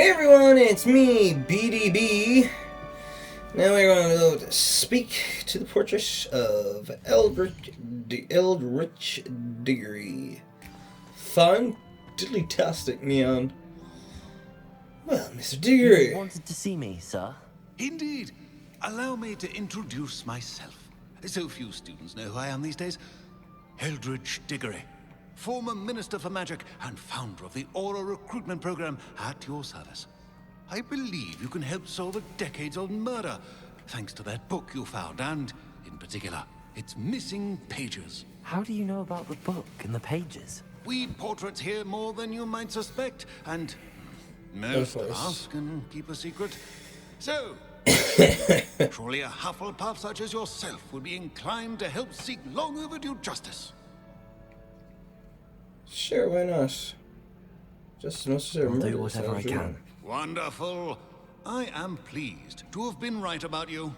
Hey everyone, it's me, BDB. Now we're going to go to speak to the portrait of Eldritch Diggory. Fantastic, Neon. Well, Mr. Diggory. You wanted to see me, sir? Indeed. Allow me to introduce myself. So few students know who I am these days. Eldritch Diggory, former Minister for Magic and founder of the Aura Recruitment Program at your service. I believe you can help solve a decades-old murder, thanks to that book you found, and, in particular, its missing pages. How do you know about the book and the pages? We portraits hear more than you might suspect, and most of us can keep a secret. So, surely a Hufflepuff such as yourself would be inclined to help seek long overdue justice. Sure, why not? Just necessary I'll murder. do whatever I can. Wonderful. I am pleased to have been right about you.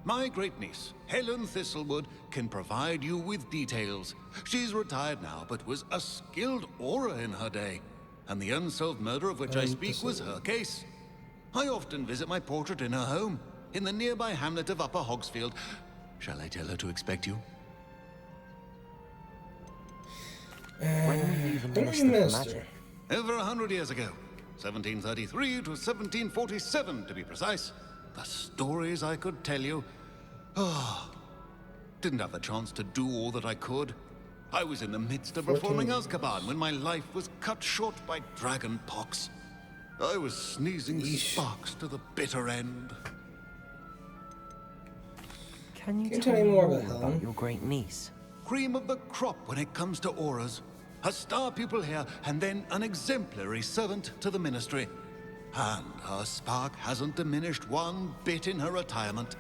My great niece, Helen Thistlewood, can provide you with details. She's retired now, but was a skilled aura in her day. And the unsolved murder of which I speak was her case. I often visit my portrait in her home, in the nearby hamlet of Upper Hogsfield. Shall I tell her to expect you? When were you the Minister for Magic? Over 100 years ago. 1733 to 1747, to be precise. The stories I could tell you. Didn't have the chance to do all that I could. I was in the midst of reforming Azkaban when my life was cut short by dragon pox. I was sneezing sparks to the bitter end. Can you tell me more about your great niece? Cream of the crop when it comes to auras. A star pupil here, and then an exemplary servant to the ministry. And her spark hasn't diminished one bit in her retirement.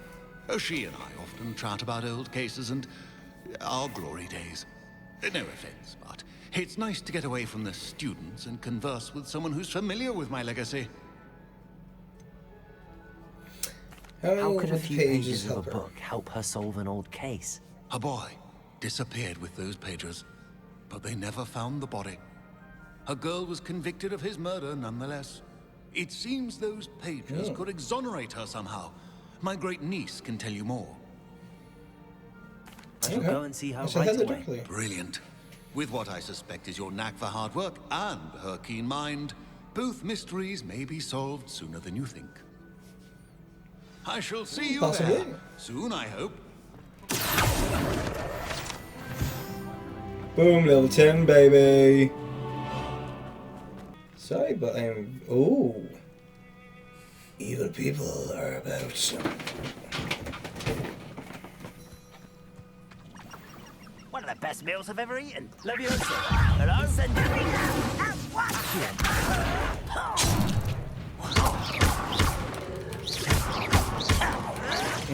She and I often chat about old cases and our glory days. No offense, but it's nice to get away from the students and converse with someone who's familiar with my legacy. How could a few pages of a book help her solve an old case? A boy disappeared with those pages, but they never found the body. A girl was convicted of his murder nonetheless. It seems those pages could exonerate her somehow. My great niece can tell you more. I shall go and see her right away. Brilliant. With what I suspect is your knack for hard work and her keen mind, both mysteries may be solved sooner than you think. I shall see you there soon, I hope. Boom, level 10, baby. Sorry, but I'm... Oh. Evil people are about. One of the best meals I've ever eaten. Leviosa. Hello? Send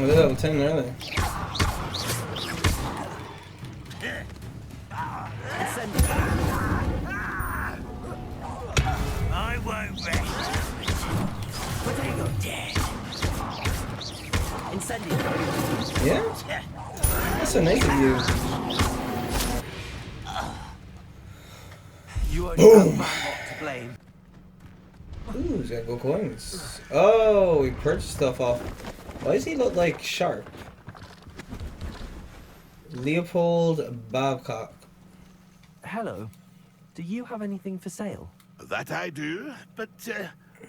Oh, they're level 10, are they? I won't rest. Potato dead. Incendio. Yeah? That's so nice of you. You only have to blame. Ooh, he's got gold coins. Oh, he purchased stuff off. Why does he look like Sharp? Leopold Babcock. Hello. Do you have anything for sale? That I do, but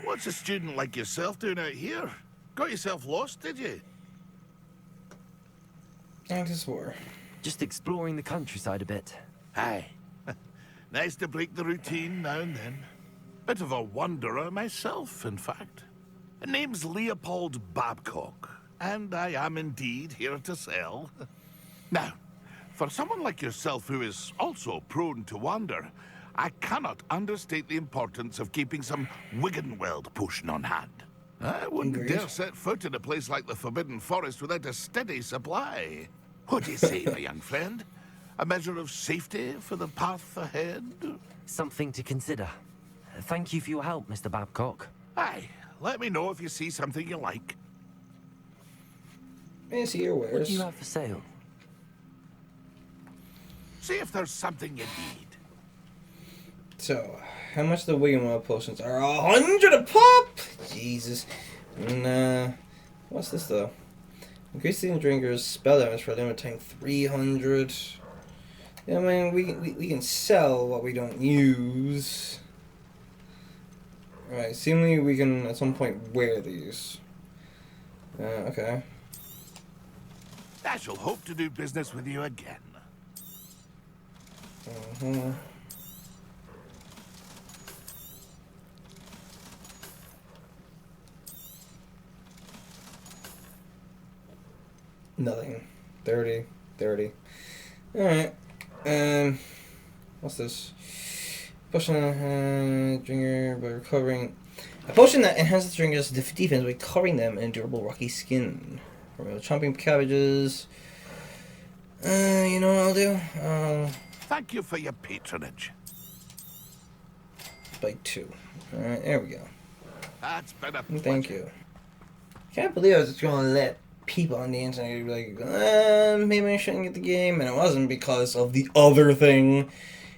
what's a student like yourself doing out here? Got yourself lost, did you? I just swore. Just exploring the countryside a bit. Aye. Nice to break the routine now and then. Bit of a wanderer myself, in fact. The name's Leopold Babcock, and I am indeed here to sell. Now, for someone like yourself who is also prone to wander, I cannot understate the importance of keeping some Wiggenweld potion on hand. I wouldn't dare set foot in a place like the Forbidden Forest without a steady supply. What do you say, my young friend? A measure of safety for the path ahead? Something to consider. Thank you for your help, Mr. Babcock. Aye, let me know if you see something you like. May I see your wares? What do you have for sale? See if there's something you need. So, how much the Wiggenweld potions are? 100 a pop! Jesus. And, what's this though? Increasing drinkers spell damage for a limited time 300. Yeah, I mean, we can sell what we don't use. Alright, seemingly we can at some point wear these. Okay. I shall hope to do business with you again. Nothing. 30. Alright. What's this? Potion drinker by recovering. A potion that enhances drinkers' defense by covering them in durable rocky skin. Remember chomping cabbages. You know what I'll do? Thank you for your patronage. By 2. Alright, there we go. That's been a pleasure. Thank you. Can't believe I was just gonna let people on the internet be like, maybe I shouldn't get the game, and it wasn't because of the other thing.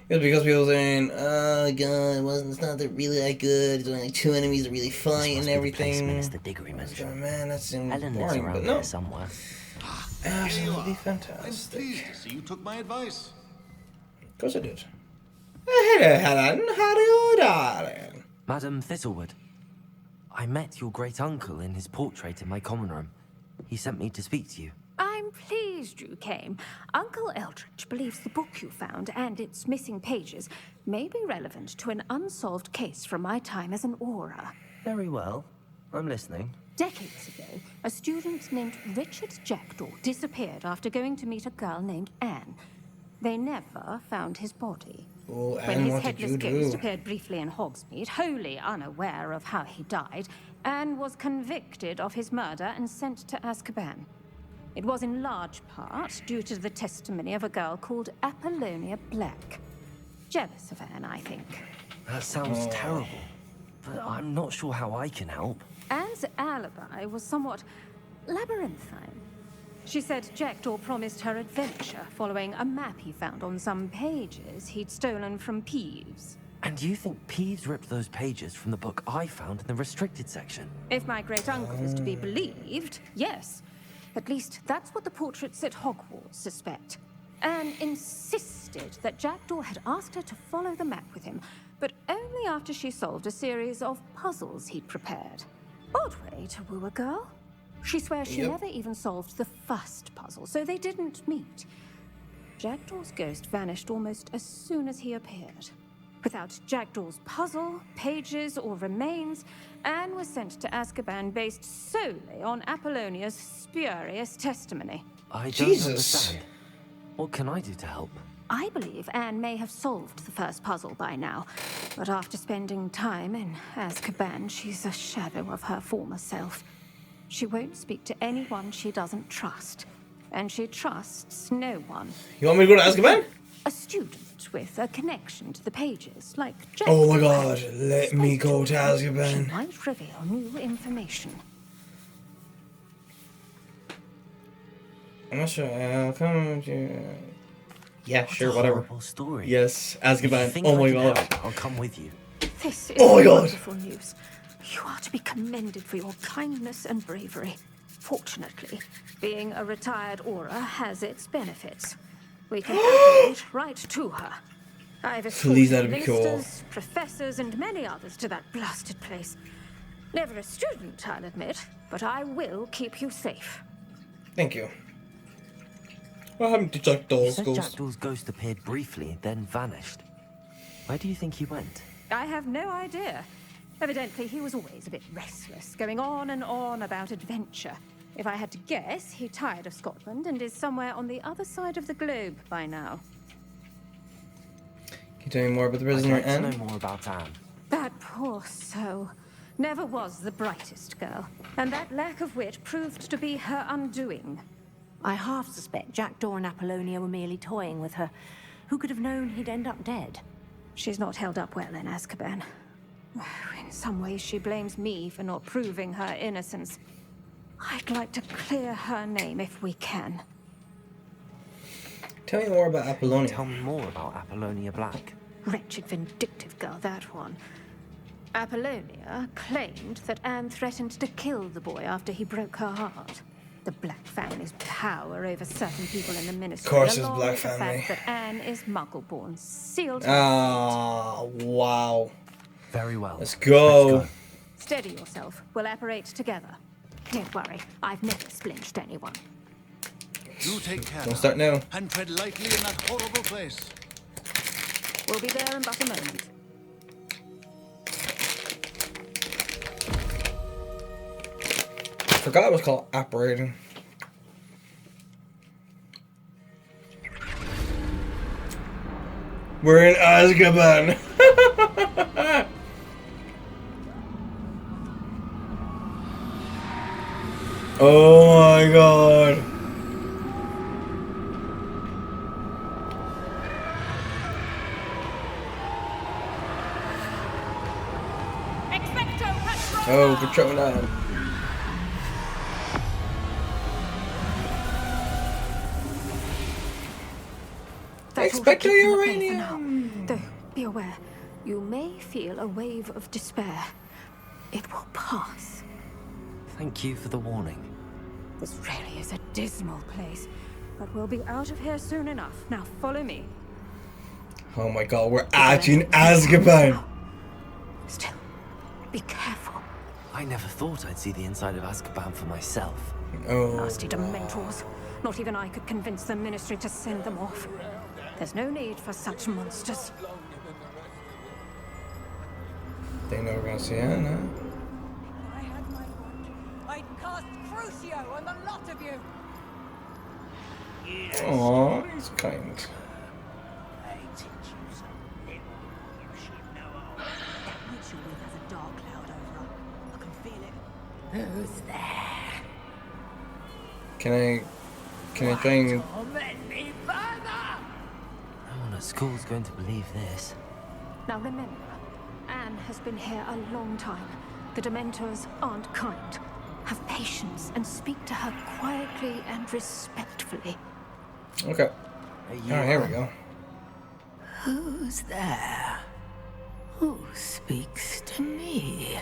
It was because people were saying, oh god, it's not really that good, there's only like 2 enemies that really fight and everything. Mr. Diggory mentioned. Man, that seems Helen lives boring, around but no. here somewhere. Absolutely I'm fantastic. pleased to see you took my advice. Of course I did. Hello, Helen. How do you, darling? Madam Thistlewood, I met your great-uncle in his portrait in my common room. He sent me to speak to you. I'm pleased you came. Uncle Eldritch believes the book you found and its missing pages may be relevant to an unsolved case from my time as an aura. Very well. I'm listening. Decades ago, a student named Richard Jackdaw disappeared after going to meet a girl named Anne. They never found his body. Oh, When Anne, his what did headless you ghost do? appeared briefly in Hogsmeade, wholly unaware of how he died, Anne was convicted of his murder and sent to Azkaban. It was in large part due to the testimony of a girl called Apollonia Black. Jealous of Anne, I think. That sounds terrible, but I'm not sure how I can help. Anne's alibi was somewhat labyrinthine. She said Jackdaw promised her adventure following a map he found on some pages he'd stolen from Peeves. And you think Peeves ripped those pages from the book I found in the restricted section? If my great-uncle is to be believed, yes. At least that's what the portraits at Hogwarts suspect. Anne insisted that Jackdaw had asked her to follow the map with him, but only after she solved a series of puzzles he'd prepared. Odd way to woo a girl. She swears she never even solved the first puzzle, so they didn't meet. Jackdaw's ghost vanished almost as soon as he appeared. Without Jackdaw's puzzle, pages, or remains, Anne was sent to Azkaban based solely on Apollonia's spurious testimony. I don't Jesus. understand. What can I do to help? I believe Anne may have solved the first puzzle by now, but after spending time in Azkaban, she's a shadow of her former self. She won't speak to anyone she doesn't trust, and she trusts no one. You want me to go to Azkaban? A student with a connection to the pages, like Jack. Oh my god, let me go to She Azkaban. might reveal new information. I'm not sure. I'll come to... Yeah, What sure, a whatever. horrible story. Yes, If you Azkaban. think Oh I my can god. help, I'll come with you. This is Oh my God. wonderful news. You are to be commended for your kindness and bravery. Fortunately, being a retired aura has its benefits. We can navigate right to her. I've Please, escorted that'd be cool. ministers, professors, and many others to that blasted place. Never a student, I'll admit, but I will keep you safe. Thank you. What happened to You Jackdaw's said ghost? Jackdaw's ghost appeared briefly, then vanished. Where do you think he went? I have no idea. Evidently, he was always a bit restless, going on and on about adventure. If I had to guess, he tired of Scotland and is somewhere on the other side of the globe by now. Can you tell me more about the I'd prisoner like to know Anne? more about Anne. That poor soul. Never was the brightest girl, and that lack of wit proved to be her undoing. I half suspect Jackdaw and Apollonia were merely toying with her. Who could have known he'd end up dead? She's not held up well in Azkaban. In some ways, she blames me for not proving her innocence. I'd like to clear her name if we can. Tell me more about Apollonia. Tell me more about Apollonia Black. Wretched, vindictive girl, that one. Apollonia claimed that Anne threatened to kill the boy after he broke her heart. The Black Family's power over certain people in the ministry, Of course it's along Black with the Family. fact that Anne is Muggle-born, sealed her Ah, wow. Very well. Let's go. Let's go. Steady yourself. We'll apparate together. Don't worry, I've never splinched anyone. You take care Don't now, start now. and tread lightly in that horrible place. We'll be there in but a moment. Forgot it was called apparating. We're in Azkaban. Oh my god. Oh, Patronum. Expecto uranium. Though, be aware, you may feel a wave of despair. It will pass. Thank you for the warning. This really is a dismal place, but we'll be out of here soon enough. Now follow me. Oh my god, we're actually in Azkaban. Still, be careful. I never thought I'd see the inside of Azkaban for myself. Oh. Nasty Dementors. Not even I could convince the Ministry to send them off. There's no need for such monsters. They know we're gonna see Anna. I had my wand. I'd cast Crucio on the lot of you. Aww, it's kind. I teach you something you should know. That ritual has a dark cloud over her. I can feel it. Who's there? Can I try and... Torment me further! No one at school's going to believe this. Now remember, Anne has been here a long time. The Dementors aren't kind. Have patience and speak to her quietly and respectfully. Okay. Alright, here we go. Who's there? Who speaks to me?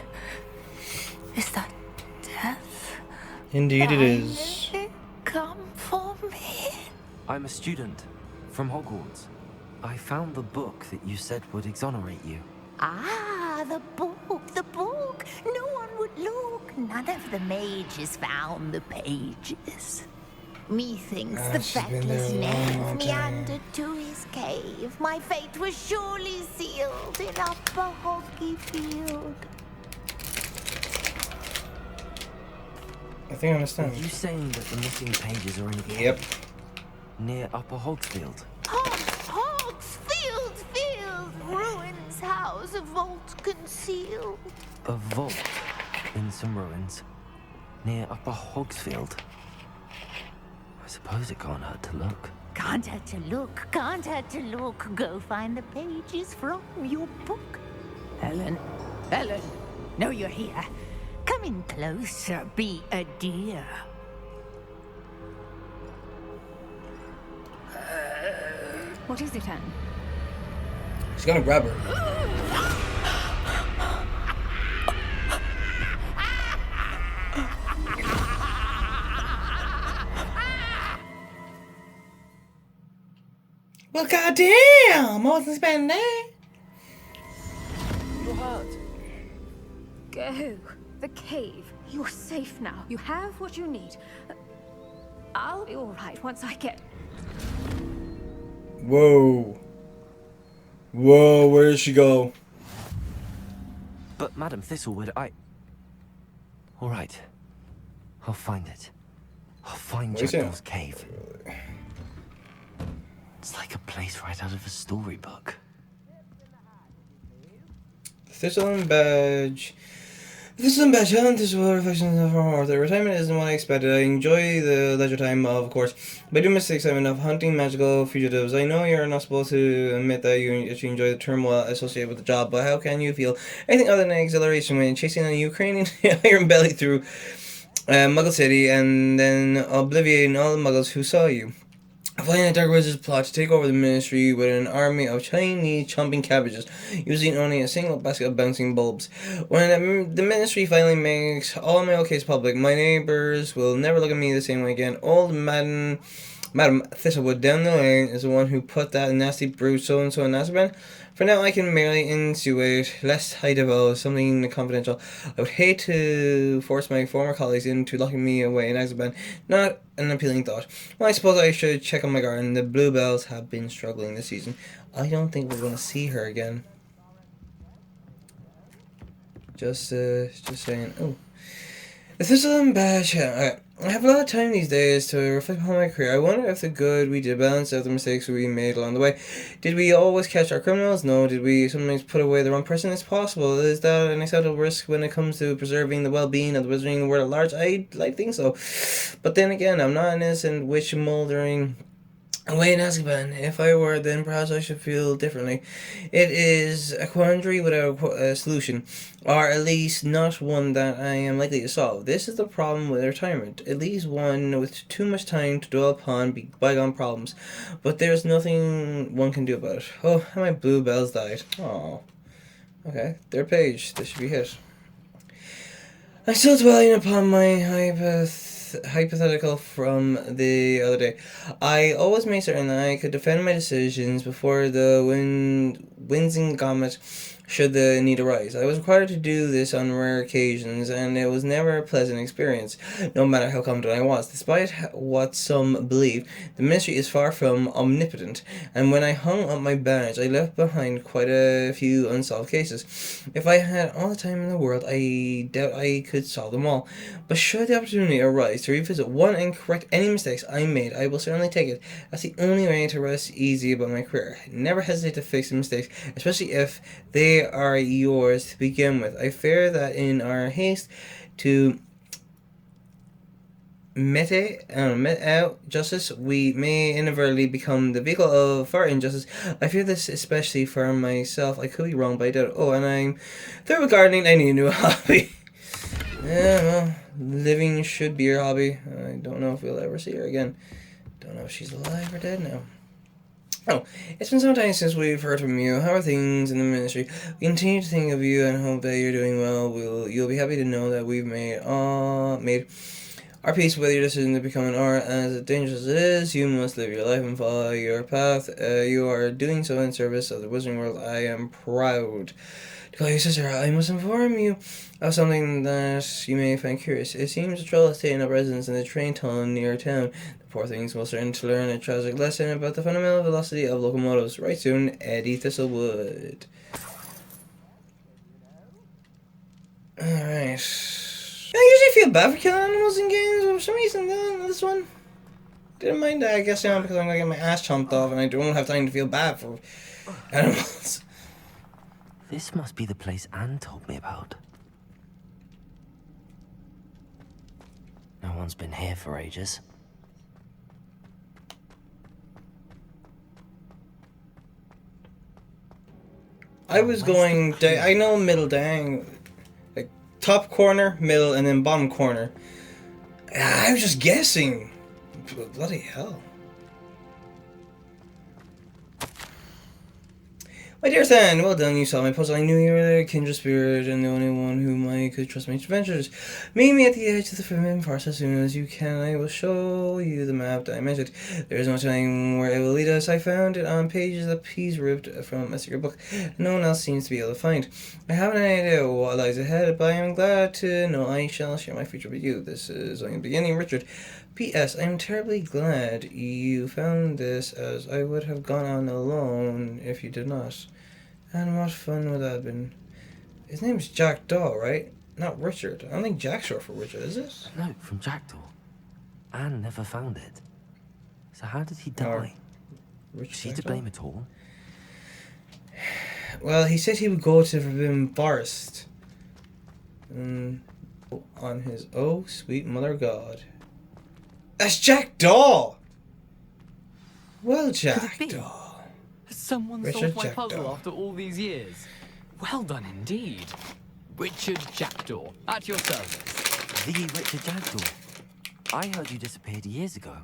Is that death? Indeed it is. Come for me? I'm a student from Hogwarts. I found the book that you said would exonerate you. Ah, the book, the book. No one would look. None of the mages found the pages. Methinks the she's been feckless there a knave long time. meandered to his cave. My fate was surely sealed in Upper Hockey Field. I think I understand. Are you saying that the missing pages are in a cave Yep. near Upper Hogsfield? Hogsfield Field! Ruins house, a vault concealed. A vault in some ruins near Upper Hogsfield. I suppose it can't hurt to look. Can't hurt to look, can't hurt to look. Go find the pages from your book. Helen, Helen, know you're here. Come in closer, be a dear. What is it, Anne? She's gonna grab her. Well, goddamn! I wasn't spending that. You're hurt. Go. The cave. You're safe now. You have what you need. I'll be all right once I get... Whoa. Whoa, where did she go? But Madam Thistlewood, all right. I'll find it. I'll find Where's it? Jackdaw's cave. It's like a place right out of a storybook. Thistle and badge. Thistle and badge. Helen Thistle reflections of her heart. The retirement isn't what I expected. I enjoy the leisure time, of course, but I do miss the excitement of hunting magical fugitives. I know you're not supposed to admit that you enjoy the turmoil associated with the job, but how can you feel anything other than exhilaration when chasing a Ukrainian iron belly through Muggle City and then obliviating all the Muggles who saw you? Following the Dark Wizard's plot to take over the Ministry with an army of Chinese chomping cabbages, using only a single basket of bouncing bulbs. When the Ministry finally makes all my okays public, my neighbours will never look at me the same way again. Old Madam Thistlewood down the lane is the one who put that nasty brute so-and-so in Azkaban. For now, I can merely insinuate, lest I divulge something confidential. I would hate to force my former colleagues into locking me away in Azkaban. Not an appealing thought. Well, I suppose I should check on my garden. The bluebells have been struggling this season. I don't think we're going to see her again. Just saying. Oh. The Thistle and Badge. I have a lot of time these days to reflect upon my career. I wonder if the good we did balanced out the mistakes we made along the way. Did we always catch our criminals? No. Did we sometimes put away the wrong person? It's possible. Is that an acceptable risk when it comes to preserving the well-being of the wizarding world at large? I think so. But then again, I'm not an innocent witch mouldering away in Azkaban. If I were, then perhaps I should feel differently. It is a quandary without a solution, or at least not one that I am likely to solve. This is the problem with retirement. It leaves one with too much time to dwell upon bygone problems, but there's nothing one can do about it. Oh, and my bluebells died. Oh, okay, their page. This should be hit. I'm still dwelling upon my hypothetical from the other day. I always made certain that I could defend my decisions before the wincing comet should the need arise. I was required to do this on rare occasions, and it was never a pleasant experience, no matter how competent I was. Despite what some believe, the Ministry is far from omnipotent, and when I hung up my badge, I left behind quite a few unsolved cases. If I had all the time in the world, I doubt I could solve them all. But should the opportunity arise to revisit one and correct any mistakes I made, I will certainly take it. That's the only way to rest easy about my career. Never hesitate to fix the mistakes, especially if they are yours to begin with. I fear that in our haste to mete out justice, we may inadvertently become the vehicle of far injustice. I fear this especially for myself. I could be wrong, but I doubt it. Oh, and I'm through with gardening. I need a new hobby. Yeah, well, living should be your hobby. I don't know if we'll ever see her again. Don't know if she's alive or dead now. Oh, it's been some time since we've heard from you. How are things in the Ministry? We continue to think of you and hope that you're doing well. You'll be happy to know that we've made our peace with your decision to become an R. As dangerous as it is, you must live your life and follow your path. You are doing so in service of the wizarding world. I am proud to call you sister. I must inform you of something that you may find curious. It seems a troll has taken up residence in the train tunnel near town. Poor things will certain to learn a tragic lesson about the fundamental velocity of locomotives. Right soon, Eddie Thistlewood. Alright. I usually feel bad for killing animals in games, but for some reason, this one didn't mind that. I guess now because I'm gonna get my ass chomped off and I don't have time to feel bad for animals. This must be the place Anne told me about. No one's been here for ages. I was going, I know middle down, like top corner, middle, and then bottom corner. I was just guessing. Bloody hell. My dear Stan, well done, you saw my puzzle. I knew you were the kindred spirit and the only one whom I could trust my adventures. Meet me at the edge of the forbidden forest as soon as you can. I will show you the map that I mentioned. There is no telling where it will lead us. I found it on pages that Pease ripped from a secret book no one else seems to be able to find. I have an idea of what lies ahead, but I am glad to know I shall share my future with you. This is only the beginning, Richard. P.S. I am terribly glad you found this, as I would have gone on alone if you did not. And what fun would that have been? His name's Jackdaw, right? Not Richard. I don't think Jack's short for Richard, is it? A note from Jackdaw. Anne never found it. So how did he die? Is she to blame at all? Well, he said he would go to the Forbidden Forest. On his oh sweet mother God. That's Jackdaw! Well, Jackdaw. Has someone solved my puzzle after all these years? Well done indeed. Richard Jackdaw, at your service. The Richard Jackdaw. I heard you disappeared years ago.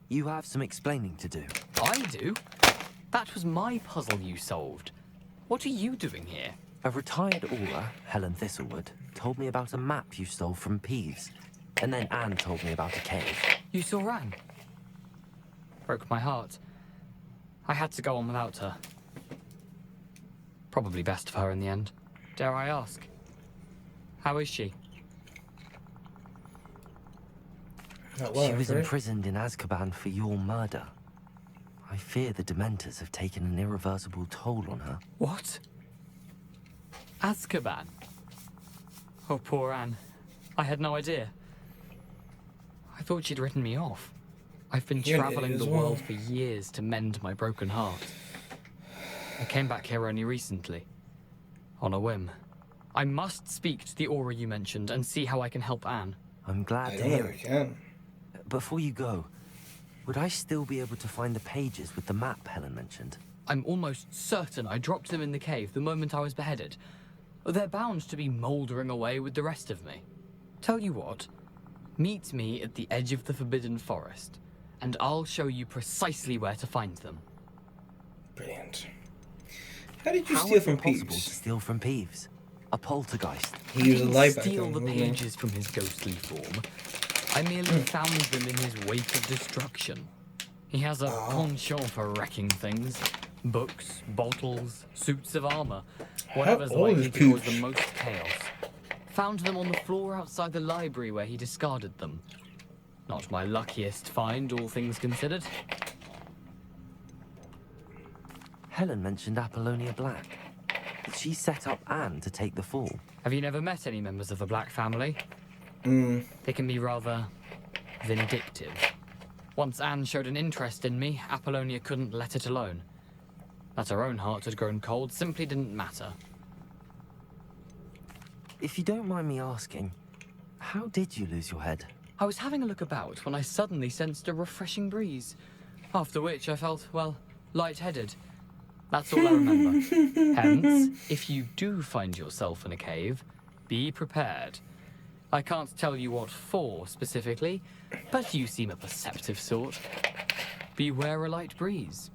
You have some explaining to do. I do? That was my puzzle you solved. What are you doing here? A retired Aura, Helen Thistlewood, told me about a map you stole from Peeves. And then Anne told me about a cave. You saw Anne? Broke my heart. I had to go on without her. Probably best for her in the end. Dare I ask? How is she? Not well, She was right? imprisoned in Azkaban for your murder. I fear the Dementors have taken an irreversible toll on her. What? Azkaban? Oh, poor Anne. I had no idea. I thought she'd written me off. I've been traveling the world for years to mend my broken heart. I came back here only recently. On a whim. I must speak to the Aura you mentioned and see how I can help Anne. I'm glad I to don't know hear if it. you can. Before you go, would I still be able to find the pages with the map Helen mentioned? I'm almost certain I dropped them in the cave the moment I was beheaded. They're bound to be mouldering away with the rest of me. Tell you what, meet me at the edge of the Forbidden Forest, and I'll show you precisely where to find them. Brilliant. How did you How steal is from it possible Peeves? to steal from Peeves? A poltergeist. He was didn't alive back steal then, the wasn't he? pages from his ghostly form. I merely found them in his wake of destruction. He has a penchant for wrecking things. Books, bottles, suits of armor. Whatever's old likely is to cause Pooch? the most chaos. Found them on the floor outside the library where he discarded them. Not my luckiest find, all things considered. Helen mentioned Apollonia Black. Did she set up Anne to take the fall? Have you never met any members of the Black family? They can be rather vindictive. Once Anne showed an interest in me, Apollonia couldn't let it alone. That her own heart had grown cold simply didn't matter. If you don't mind me asking, how did you lose your head? I was having a look about when I suddenly sensed a refreshing breeze. After which I felt, well, lightheaded. That's all I remember. Hence, if you do find yourself in a cave, be prepared. I can't tell you what for specifically, but you seem a perceptive sort. Beware a light breeze.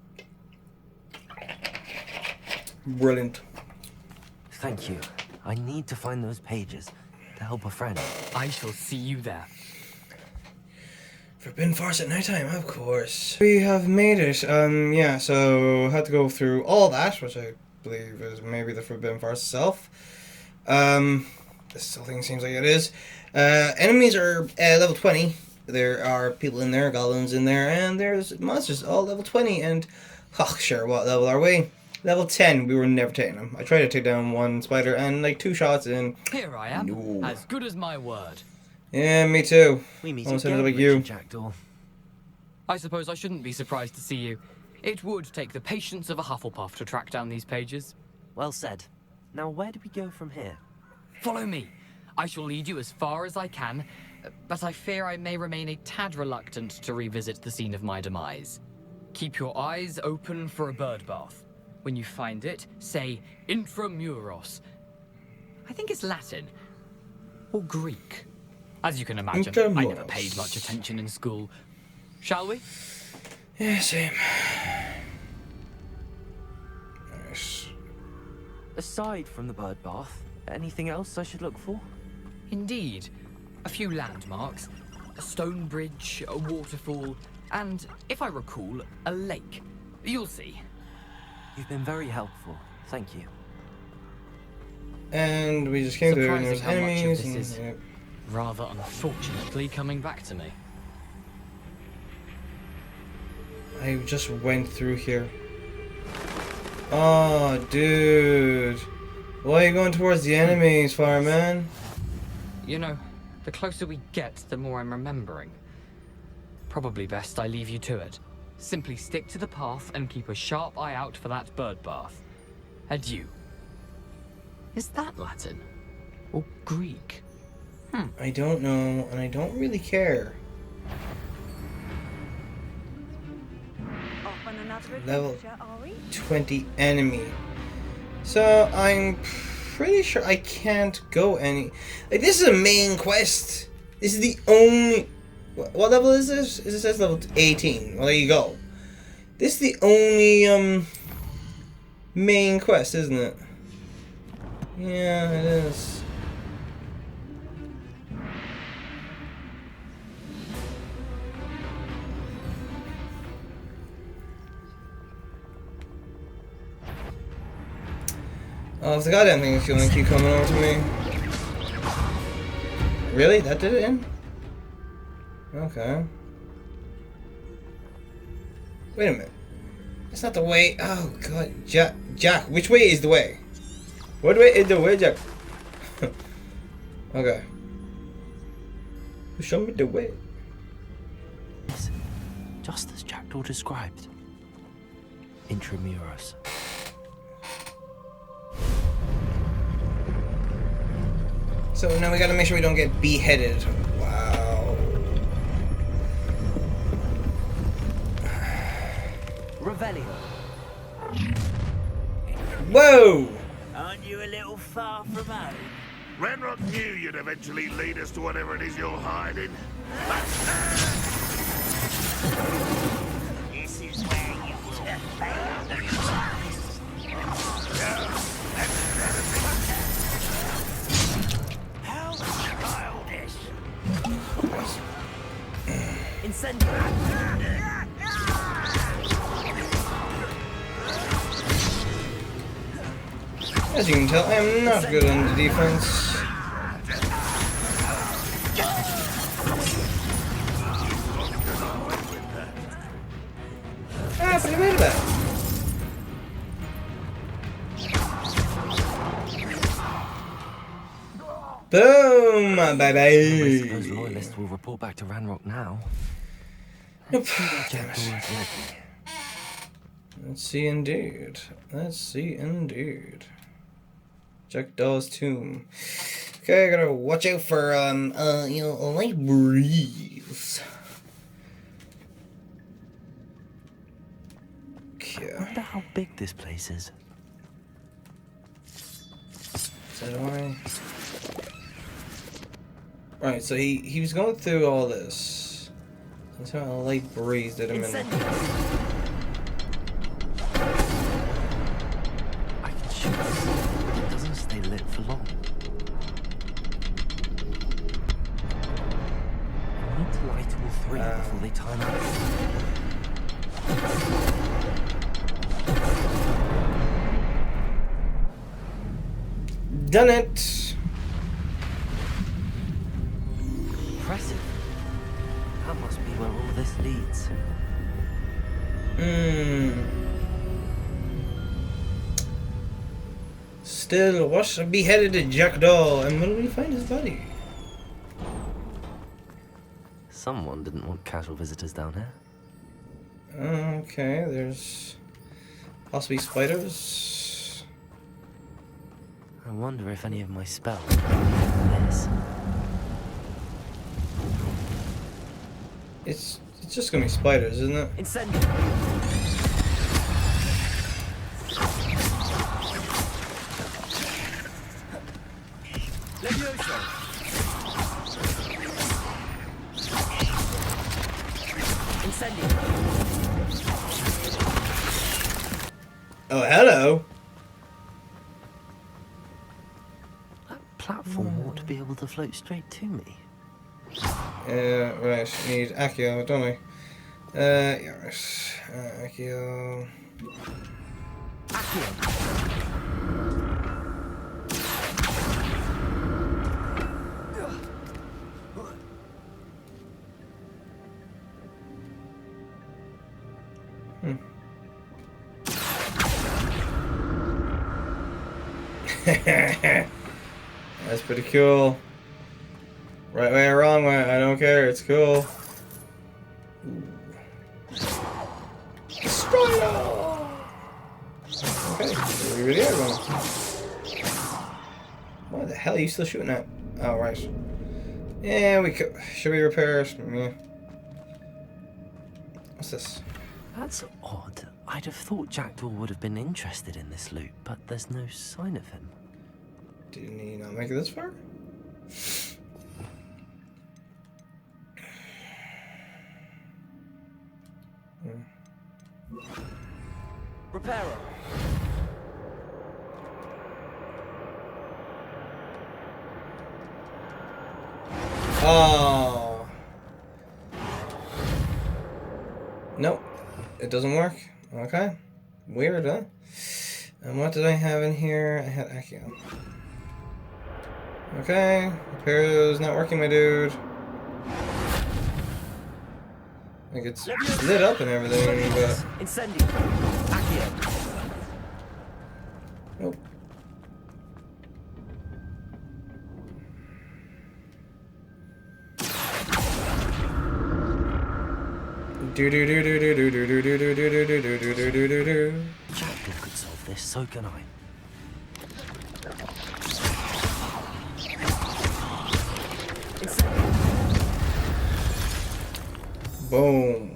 Brilliant. Thank you. I need to find those pages to help a friend. I shall see you there. Forbidden Forest at night time, of course. We have made it. Yeah, so had to go through all that, which I believe is maybe the Forbidden Forest itself. This whole thing seems like it is. Enemies are level 20. There are people in there, goblins in there, and there's monsters all level 20. And, oh, sure, what level are we? Level 10. We were never taking them. I tried to take down one spider, and like 2 shots in. Here I am, No. as good as my word. Yeah, me too. We meet Almost again, ended up like Richard you. Jackdaw. I suppose I shouldn't be surprised to see you. It would take the patience of a Hufflepuff to track down these pages. Well said. Now where do we go from here? Follow me. I shall lead you as far as I can, but I fear I may remain a tad reluctant to revisit the scene of my demise. Keep your eyes open for a bird bath. When you find it, say Intramuros. I think it's Latin. Or Greek. As you can imagine, I never paid much attention in school. Shall we? Yeah, same. Nice. Aside from the bird bath, anything else I should look for? Indeed. A few landmarks. A stone bridge, a waterfall, and, if I recall, a lake. You'll see. You've been very helpful. Thank you. And we just came through and there's Surprising how much of enemies. this And, is yeah. rather unfortunately coming back to me. I just went through here. Oh, dude. Why are you going towards the enemies, fireman? You know, the closer we get, the more I'm remembering. Probably best I leave you to it. Simply stick to the path and keep a sharp eye out for that bird bath. Adieu. Is that Latin? Or Greek? I don't know, and I don't really care. Off on another Level adventure, are we? 20 enemy. So I'm pretty sure I can't go any. Like, this is a main quest. This is the only What level is this? It says level 18. Well, there you go. This is the only main quest, isn't it? Yeah, it is. Oh, if the goddamn thing is gonna keep coming over to me. Really? That did it in? Okay. Wait a minute. That's not the way. Oh god, Jack, which way is the way? What way is the way, Jack? Okay. Show me the way. Yes, just as Jackdaw described. Intramuros. So now we gotta make sure we don't get beheaded. Wow. Revelio. Whoa! Aren't you a little far from home? Renrock knew you'd eventually lead us to whatever it is you're hiding. This is where you will fail. How childish! Incendio! As you can tell, I am not good on the defense. Ah, pretty good about it. Boom! Bye bye. I suppose loyalists will report back to Ranrock now. Nope. Jackdaw has led me. Let's see indeed. Let's see indeed. Jackdaw's tomb. Okay, I gotta watch out for light breeze. Okay. I wonder how big this place is. So do I. Right, so he was going through all this. Until a light breeze did him in. I can shoot this. It doesn't stay lit for long. I need to light all three before they time out. Done it! Impressive. That must be where all this leads. Still, what beheaded a Jackdaw, and when will we find his body? Someone didn't want casual visitors down here. Okay, there's possibly spiders. I wonder if any of my spells are this. It's just gonna be spiders, isn't it? Incendio. Levioso. Incendio. Oh, hello. That platform ought to be able to float straight to me. Right, need Accio, don't we? Yeah, right. Accio. That's pretty cool. Right way or wrong way, I don't care, it's cool. Destroyer! Okay, so we really are going. What the hell are you still shooting at? Oh, right. Yeah, we could. Should we repair it? Yeah. What's this? That's odd. I'd have thought Jackdaw would have been interested in this loot, but there's no sign of him. Didn't he not make it this far? Reparo. Oh. Nope. It doesn't work. Okay. Weird, huh? And what did I have in here? I had Accio. Okay. Reparo's not working, my dude. Like it's lit up and everything, but... Incendio. Accio. Nope. Do do do do do do do do do do do do do do do do do do. Jackdaw could solve this, so can I. Boom.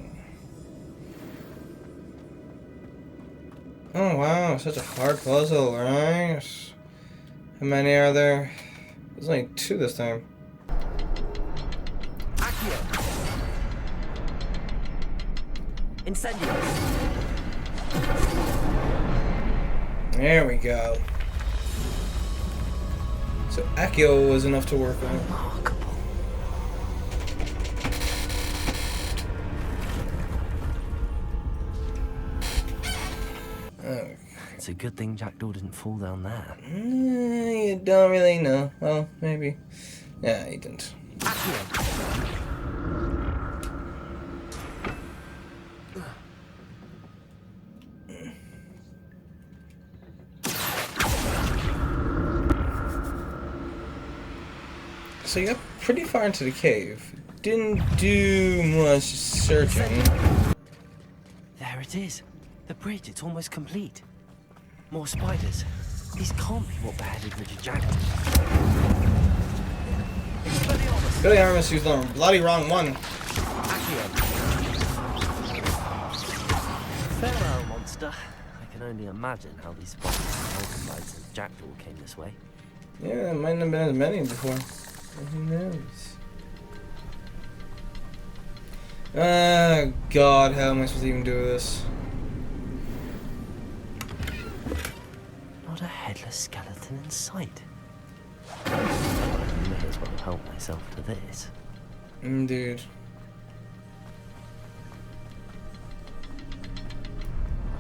Oh wow, such a hard puzzle, right? How many are there? There's only 2 this time. Accio. Incendio. There we go. So Accio was enough to work on. Remarkable. Oh. It's a good thing Jackdaw didn't fall down there. You don't really know. Well, maybe. Yeah, he didn't. Accio. So you got pretty far into the cave. Didn't do much searching. There it is. The bridge, it's almost complete. More spiders. These can't be what beheaded Richard Jackdaw. Billy Armis used the bloody wrong one. Farewell, monster. I can only imagine how these spiders and welcome since Jackdaw came this way. Yeah, it might not have been as many before. Who knows? Ah, God, how am I supposed to even do this? Not a headless skeleton in sight. I may as well help myself to this. Dude.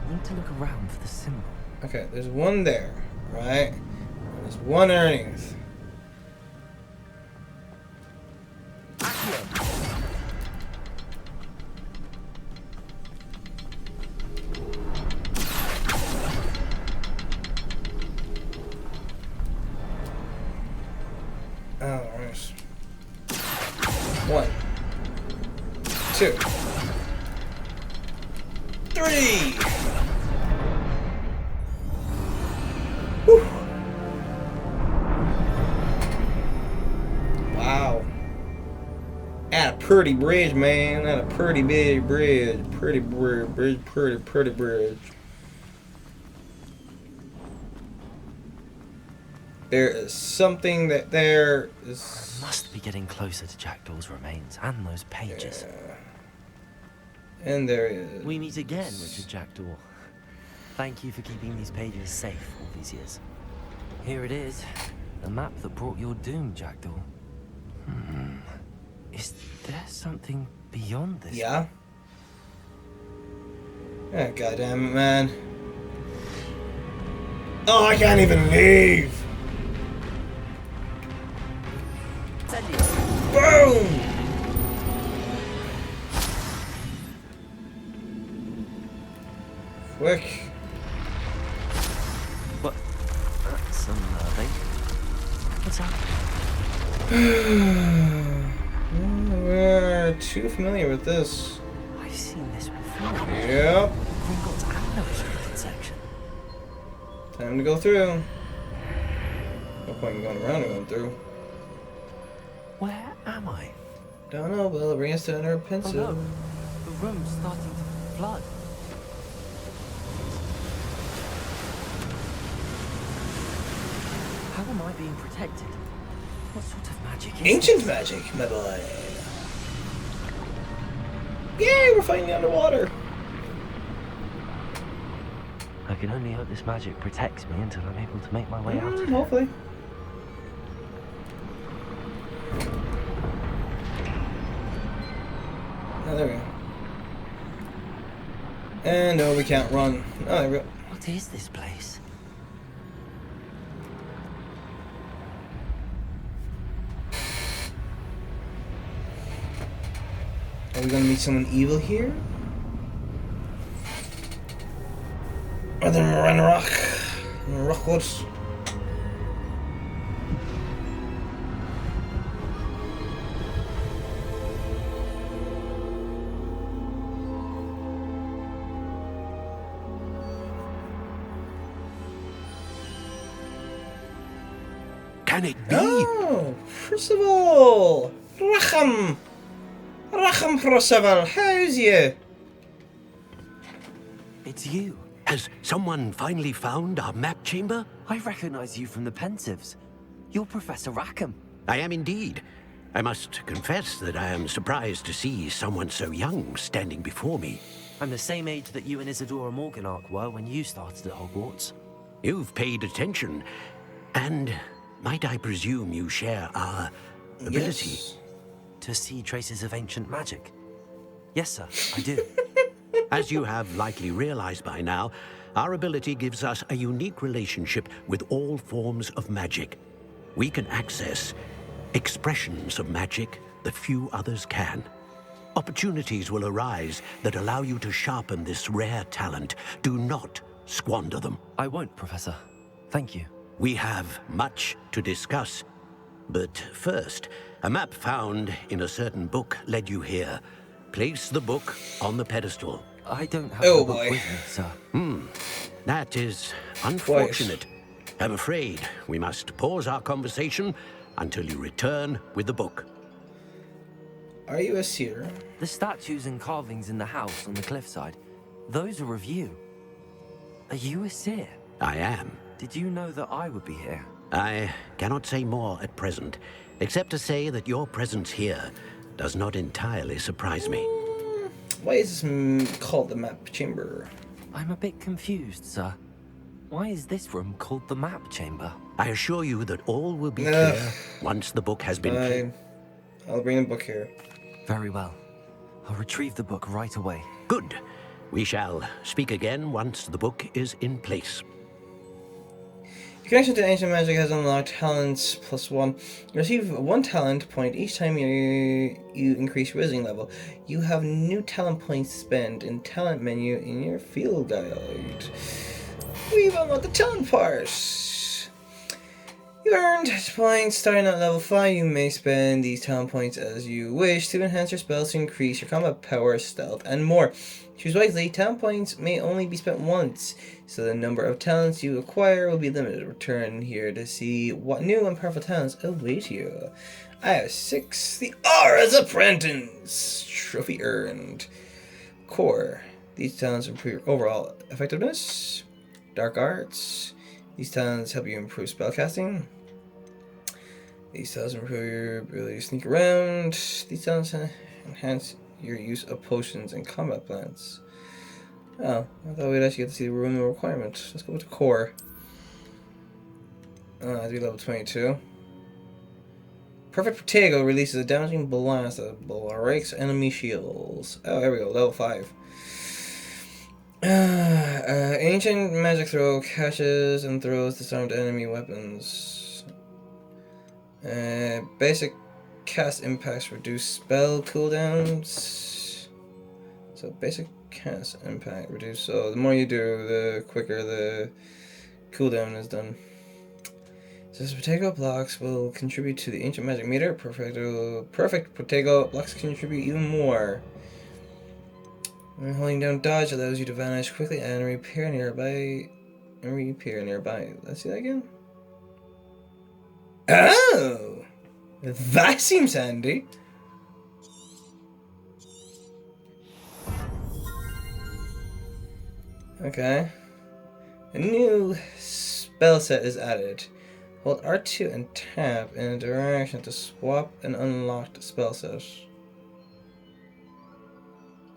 I need to look around for the symbol. Okay, there's one there, right? And there's one underneath. Oh, right. 1, 2, 3. Whew. Wow. At a pretty bridge, man. At a pretty big bridge. Pretty bridge. Pretty bridge. There is something that there is... I must be getting closer to Jackdaw's remains and those pages. Yeah. And there is... We meet again, Richard Jackdaw. Thank you for keeping these pages safe all these years. Here it is. The map that brought your doom, Jackdaw. Is there something beyond this? Yeah? Ah, goddamn it, man. Oh, I can't even leave! Boom! Quick. What? That's unnerving. What's up? We're too familiar with this. I've seen this before. Yep. Gringotts and the restricted section. Time to go through. No point in going around and going through. Where am I? Don't know, but it'll bring us to another pensieve. Oh no, the room's starting to flood. How am I being protected? What sort of magic is Ancient this? magic, my boy. Yay, we're finally underwater. can only hope this magic protects me until I'm able to make my way out of here. Hopefully. Oh, there we go. And no, we can't run. Oh, there we go. What is this place? Are we gonna meet someone evil here? Or the Rockwood? Can it be? Oh, Percival! Racham! Percival, how's you? It's you. Has someone finally found our map chamber? I recognize you from the Pensieves. You're Professor Rackham. I am indeed. I must confess that I am surprised to see someone so young standing before me. I'm the same age that you and Isadora Morganach were when you started at Hogwarts. You've paid attention, and might I presume you share our ability? Yes. To see traces of ancient magic. Yes, sir, I do. As you have likely realized by now, our ability gives us a unique relationship with all forms of magic. We can access expressions of magic that few others can. Opportunities will arise that allow you to sharpen this rare talent. Do not squander them. I won't, Professor. Thank you. We have much to discuss. But first, a map found in a certain book led you here. Place the book on the pedestal. I don't have Oh, the book boy. with me, sir. That is unfortunate. I'm afraid we must pause our conversation until you return with the book. Are you a seer? The statues and carvings in the house on the cliffside, those are of you. Are you a seer? I am. Did you know that I would be here? I cannot say more at present, except to say that your presence here does not entirely surprise me. Why is this called the map chamber? I'm a bit confused, sir. Why is this room called the map chamber? I assure you that all will be clear once the book has been Fine. I'll bring the book here. Very well. I'll retrieve the book right away. Good. We shall speak again once the book is in place. Your connection to ancient magic has unlocked talents +1. You receive 1 talent point each time you increase your wizarding level. You have new talent points to spend in talent menu in your field guide. We've unlocked the talent part. You earned points starting at level 5. You may spend these talent points as you wish to enhance your spells, to increase your combat power, stealth, and more. Choose wisely. Talent points may only be spent once, so the number of talents you acquire will be limited. Return here to see what new and powerful talents await you. I have 6. The Aura's Apprentice. Trophy earned. Core. These talents improve your overall effectiveness. Dark Arts. These talents help you improve spellcasting. These talents improve your ability to sneak around. These talents enhance your use of potions and combat plants. Oh, I thought we'd actually get to see the room requirement. Let's go to core. I'd be level 22. Perfect Protego releases a damaging blast that breaks enemy shields. Oh, there we go, level 5. Ancient magic throw catches and throws disarmed enemy weapons. Basic cast impacts reduce spell cooldowns. So basic cast impact reduce. So the more you do, the quicker the cooldown is done. Says Protego blocks will contribute to the ancient magic meter. Perfect Protego blocks contribute even more. And holding down dodge allows you to vanish quickly and reappear nearby. Let's see that again. Oh, that seems handy. Okay. A new spell set is added. Hold R2 and tap in a direction to swap an unlocked spell set.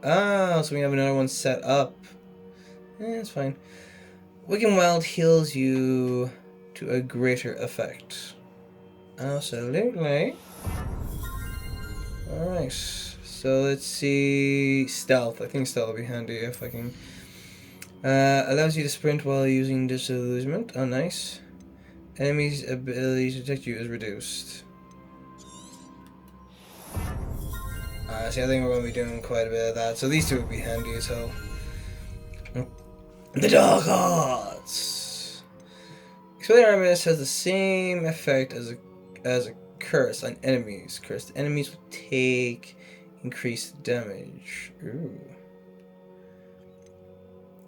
Oh, so we have another one set up. It's fine. Wicked Wild heals you to a greater effect. Absolutely. Alright, so let's see. Stealth. I think stealth will be handy if I can. Allows you to sprint while using disillusionment. Oh, nice. Enemies' ability to detect you is reduced. See, I think we're going to be doing quite a bit of that. So these two would be handy as hell. The Dark Arts! Exploding Artemis has the same effect as a curse on enemies. Cursed enemies will take increased damage. Ooh.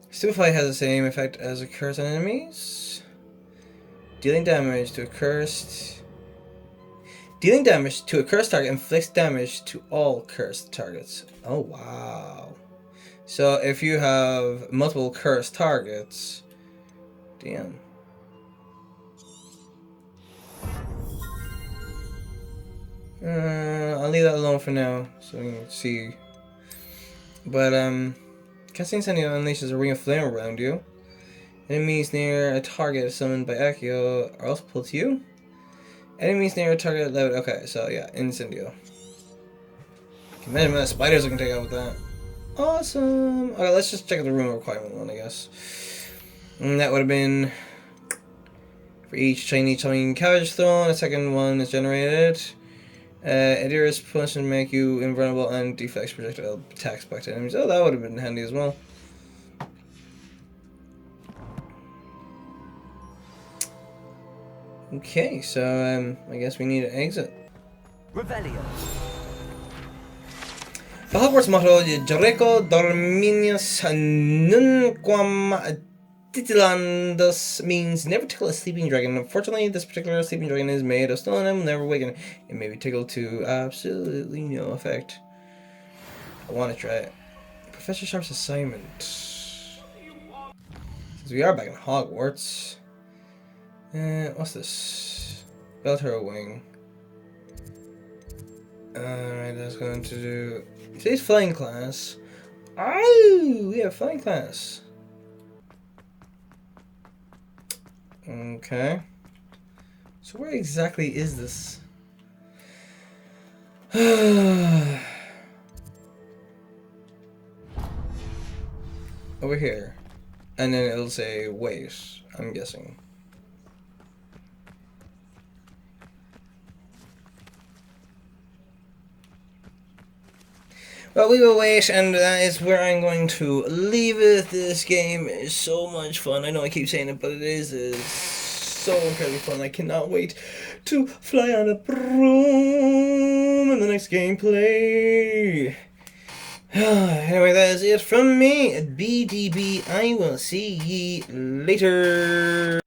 Stupefy has the same effect as a curse on enemies. Dealing damage to a cursed target inflicts damage to all cursed targets. Oh wow. So if you have multiple cursed targets, damn. I'll leave that alone for now, so we can see. But casting Incendio unleashes a ring of flame around you. Enemies near a target summoned by Accio are also pulled to you. Enemies near a target level. Okay, so yeah, Incendio. Can imagine what spiders I can take out with that. Awesome. Okay, let's just check out the room requirement one, I guess. And that would have been for each tiny cabbage thrown. A second one is generated. Adira's punishment make you invulnerable and deflects projectile attacks back to enemies. Oh, that would have been handy as well. Okay, so I guess we need to exit. Revelio. The Hogwarts motto, Jericho Dorminius Nunquam Titilandus, means never tickle a sleeping dragon. Unfortunately, this particular sleeping dragon is made of stone and will never waken. It may be tickled to absolutely no effect. I want to try it. Professor Sharp's assignment. Since we are back in Hogwarts. What's this? Belter Wing. Alright, that's going to do. Today's flying class. Oh, we have flying class. Okay. So where exactly is this? Over here. And then it'll say wait, I'm guessing. Well, we will wait, and that is where I'm going to leave it. This game is so much fun. I know I keep saying it, but it is so incredibly fun. I cannot wait to fly on a broom in the next gameplay. Anyway, that is it from me at BDB. I will see ye later.